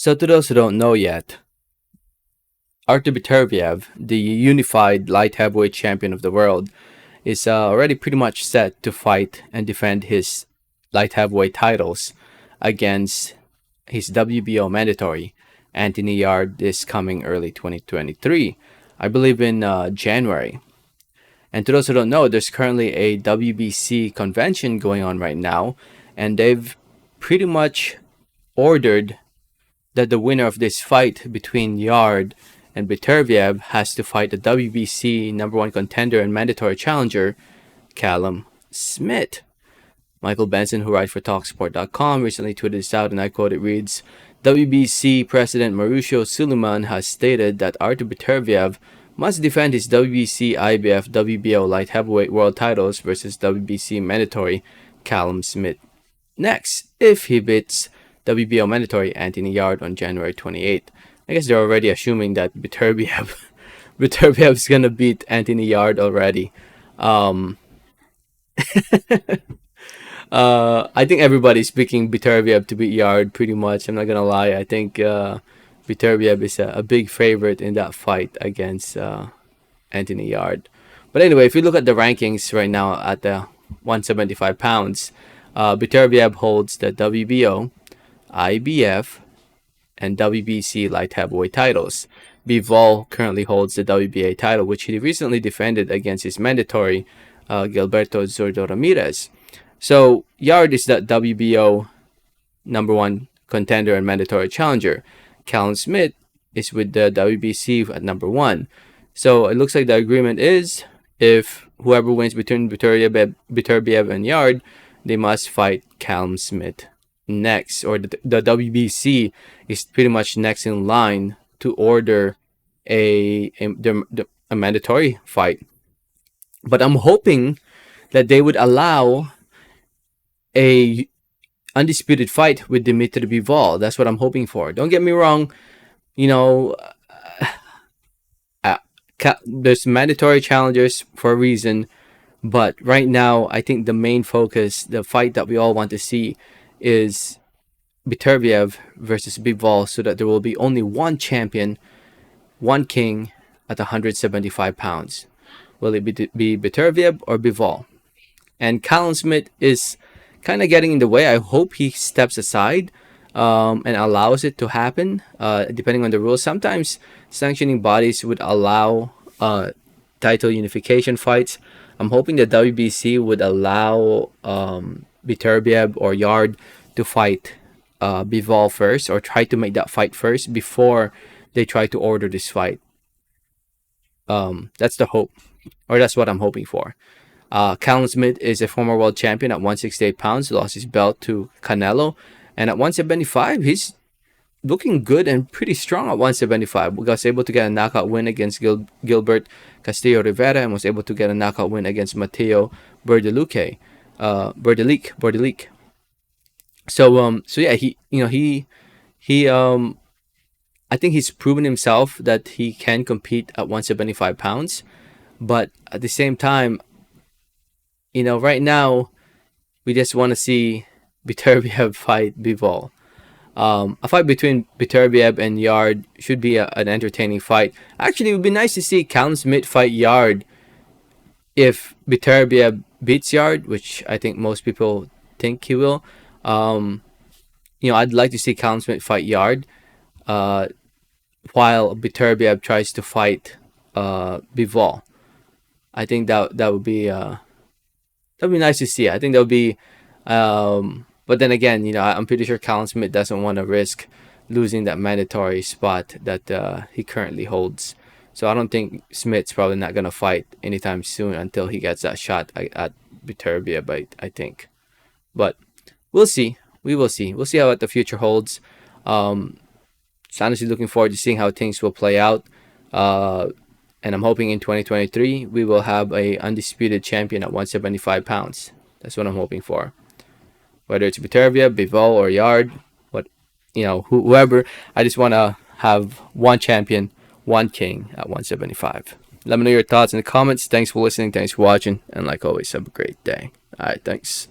So to those who don't know yet, Artur Beterbiev, the unified light heavyweight champion of the world, is already pretty much set to fight and defend his light heavyweight titles against his WBO mandatory Anthony Yarde this coming early 2023, I believe in January. And to those who don't know, there's currently a WBC convention going on right now, and they've pretty much ordered that the winner of this fight between Yarde and Beterbiev has to fight the WBC number one contender and mandatory challenger, Callum Smith. Michael Benson, who writes for Talksport.com, recently tweeted this out, and I quote, it reads, WBC President Mauricio Suleiman has stated that Artur Beterbiev must defend his WBC, IBF, WBO light heavyweight world titles versus WBC mandatory Callum Smith next, if he beats WBO mandatory Anthony Yarde on January 28th. I guess they're already assuming that Beterbiev is gonna beat Anthony Yarde already. I think everybody's picking Beterbiev to beat Yarde pretty much. I'm not gonna lie. I think Beterbiev is a big favorite in that fight against Anthony Yarde. But anyway, if you look at the rankings right now at the 175 pounds, Beterbiev holds the WBO, IBF, and WBC light heavyweight titles. Bivol currently holds the WBA title, which he recently defended against his mandatory Gilberto Zurdo Ramirez. So Yarde is the WBO number one contender and mandatory challenger. Callum Smith is with the WBC at number one. So it looks like the agreement is if whoever wins between Beterbiev and Yarde, they must fight Callum Smith next, or the WBC is pretty much next in line to order a mandatory fight. But I'm hoping that they would allow a undisputed fight with Dimitri Bivol. That's what I'm hoping for. Don't get me wrong, you know, there's mandatory challengers for a reason, but right now I think the main focus, the fight that we all want to see, is Beterbiev versus Bivol, so that there will be only one champion, one king at 175 pounds. Will it be Beterbiev or Bivol? And Callum Smith is kind of getting in the way. I hope he steps aside and allows it to happen, depending on the rules. Sometimes sanctioning bodies would allow title unification fights. I'm hoping the WBC would allow Beterbiev or Yarde to fight Bivol first, or try to make that fight first before they try to order this fight. That's the hope, or that's what I'm hoping for. Callum Smith is a former world champion at 168 pounds, lost his belt to Canelo, and at 175, he's looking good and pretty strong at 175. We was able to get a knockout win against Gilbert Castillo Rivera, and was able to get a knockout win against Matteo Bordelique. So yeah, I think he's proven himself that he can compete at 175 pounds, but at the same time, right now, we just want to see Beterbiev fight Bivol. A fight between Beterbiev and Yarde should be an entertaining fight. Actually, it would be nice to see Callum Smith fight Yarde if Beterbiev beats Yarde, which I think most people think he will. I'd like to see Callum Smith fight Yarde while Beterbiev tries to fight Bivol. I think that would be nice to see. I think that would be but then again, I'm pretty sure Callum Smith doesn't want to risk losing that mandatory spot that he currently holds. So I don't think Smith's probably not going to fight anytime soon until he gets that shot at Beterbiev, I think. But we'll see. We will see. We'll see how the future holds. Just honestly looking forward to seeing how things will play out. And I'm hoping in 2023 we will have a undisputed champion at 175 pounds. That's what I'm hoping for. Whether it's Beterbiev, Bivol, or Yarde, whoever. I just want to have one champion, one king at 175. Let me know your thoughts in the comments. Thanks for listening. Thanks for watching. And like always, have a great day. All right, thanks.